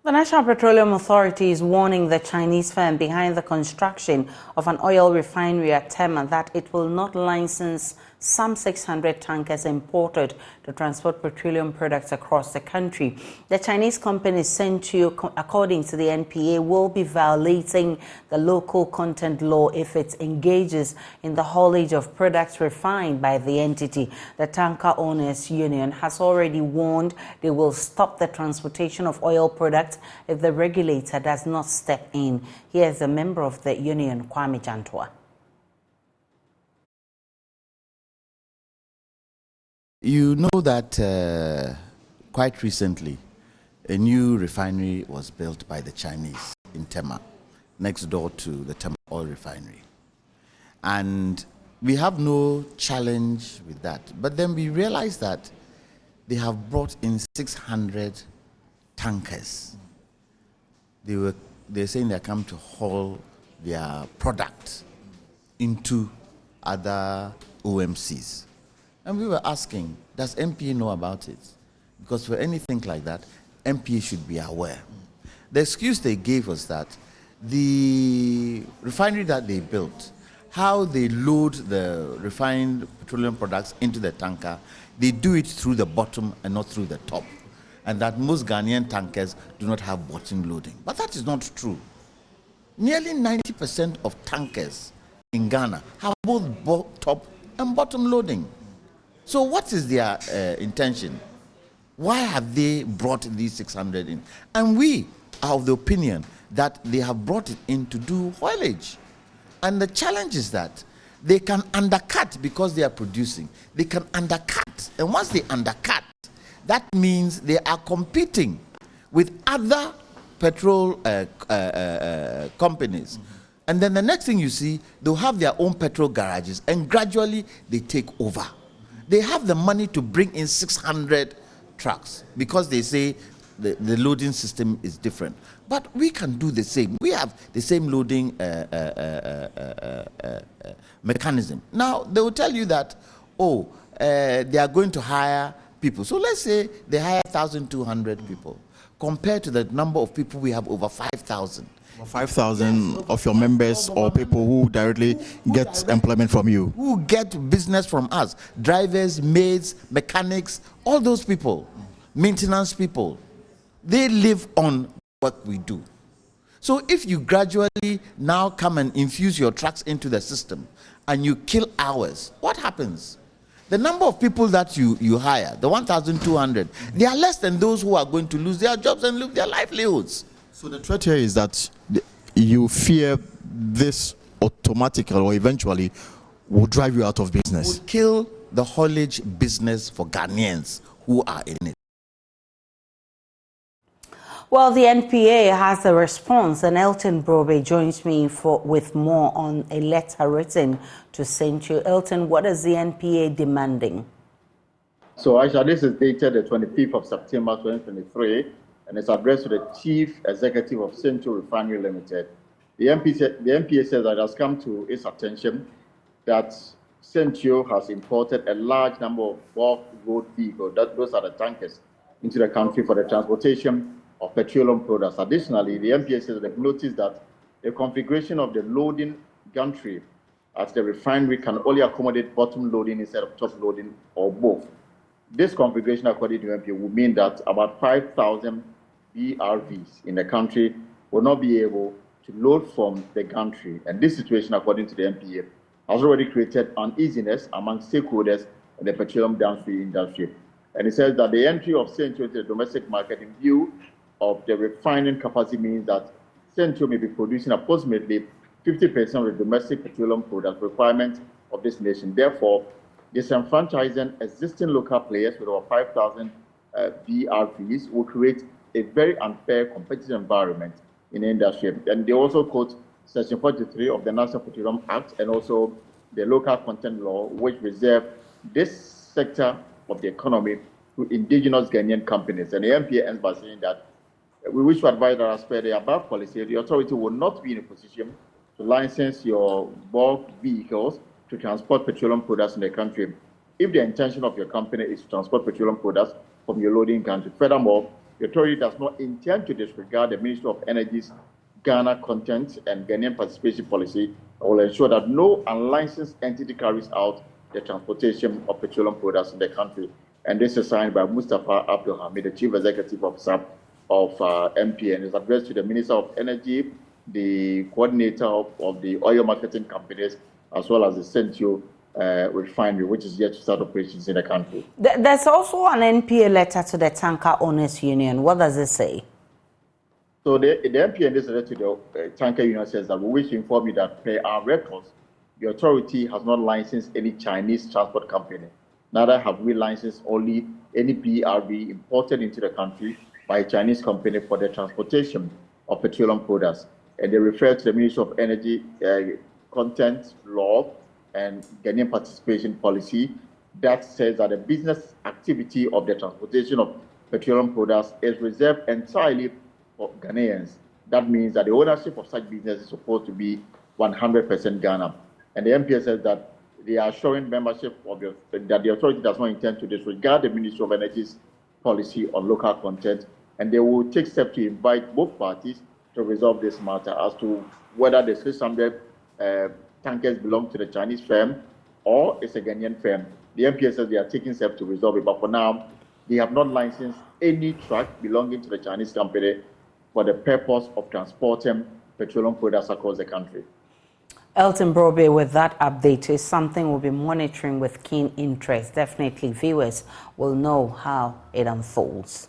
The National Petroleum Authority is warning the Chinese firm behind the construction of an oil refinery at Tema that it will not license some 600 tankers imported to transport petroleum products across the country. The Chinese company Centio, according to the NPA, will be violating the local content law if it engages in the haulage of products refined by the entity. The Tanker Owners Union has already warned they will stop the transportation of oil products if the regulator does not step in. Here's a member of the union, Kwame Jantua. You know that quite recently, a new refinery was built by the Chinese in Tema, next door to the Tema oil refinery. And we have no challenge with that. But then we realized that they have brought in 600 tankers. They're saying they come to haul their product into other OMCs. And we were asking, does NPA know about it? Because for anything like that, NPA should be aware. The excuse they gave was that the refinery that they built, how they load the refined petroleum products into the tanker, they do it through the bottom and not through the top. And that most Ghanaian tankers do not have bottom loading. But that is not true. Nearly 90% of tankers in Ghana have both top and bottom loading. So what is their intention? Why have they brought these 600 in? And we are of the opinion that they have brought it in to do haulage. And the challenge is that they can undercut because they are producing. They can undercut. And once they undercut, that means they are competing with other petrol companies. And then the next thing you see, they'll have their own petrol garages, and gradually they take over. They have the money to bring in 600 trucks because they say the loading system is different. But we can do the same. We have the same loading mechanism. Now, they will tell you that, they are going to hire people. So let's say they hire 1,200 people compared to the number of people we have, over 5,000. 5,000 of your members or people who directly get employment from you? Who get business from us. Drivers, maids, mechanics, all those people, maintenance people, they live on what we do. So if you gradually now come and infuse your trucks into the system and you kill hours, what happens? The number of people that you hire, the 1,200, they are less than those who are going to lose their jobs and lose their livelihoods. So the threat here is that you fear this automatically or eventually will drive you out of business. Will kill the haulage business for Ghanaians who are in it. Well, the NPA has a response, and Elton Brobe joins me with more on a letter written to Centio. Elton, what is the NPA demanding? So, Aisha, this is dated the 25th of September 2023, and it's addressed to the Chief Executive of Centio Refinery Limited. The NPA says that it has come to its attention that Centio has imported a large number of bulk road vehicles, those are the tankers, into the country for the transportation of petroleum products. Additionally, the NPA says they've noticed that the configuration of the loading gantry at the refinery can only accommodate bottom loading instead of top loading or both. This configuration, according to NPA, would mean that about 5,000 BRVs in the country will not be able to load from the gantry. And this situation, according to the NPA, has already created uneasiness among stakeholders in the petroleum downstream industry. And it says that the entry of Centio into the domestic market in view of the refining capacity means that Centio may be producing approximately 50% of the domestic petroleum product requirement of this nation. Therefore, disenfranchising existing local players with over 5,000 BRVs will create a very unfair competitive environment in the industry. And they also quote Section 43 of the National Petroleum Act and also the local content law, which reserve this sector of the economy to indigenous Ghanaian companies. And the NPA ends by saying that we wish to advise that as per the above policy, the authority will not be in a position to license your bulk vehicles to transport petroleum products in the country if the intention of your company is to transport petroleum products from your loading country. Furthermore, the authority does not intend to disregard the Ministry of Energy's Ghana content and Ghanaian participation policy and will ensure that no unlicensed entity carries out the transportation of petroleum products in the country. And this is signed by Mustafa Abdul Hamid, the Chief Executive Officer of NPA, and is addressed to the Minister of Energy, the coordinator of the oil marketing companies, as well as the Central refinery, which is yet to start operations in the country. There's also an NPA letter to the Tanker Owners Union. What does it say? So the NPA in this letter to the Tanker Union says that we wish to inform you that per our records, the authority has not licensed any Chinese transport company. Neither have we licensed only any BRB imported into the country by a Chinese company for the transportation of petroleum products. And they refer to the Ministry of Energy content law and Ghanaian participation policy that says that the business activity of the transportation of petroleum products is reserved entirely for Ghanaians. That means that the ownership of such business is supposed to be 100% Ghana. And the NPA says that they are showing membership of that the authority does not intend to disregard the Ministry of Energy's policy on local content, and they will take steps to invite both parties to resolve this matter as to whether the 600 tankers belong to the Chinese firm or it's a Ghanaian firm. The NPA says they are taking steps to resolve it, but for now, they have not licensed any truck belonging to the Chinese company for the purpose of transporting petroleum products across the country. Elton Brobe, with that update, is something we'll be monitoring with keen interest. Definitely viewers will know how it unfolds.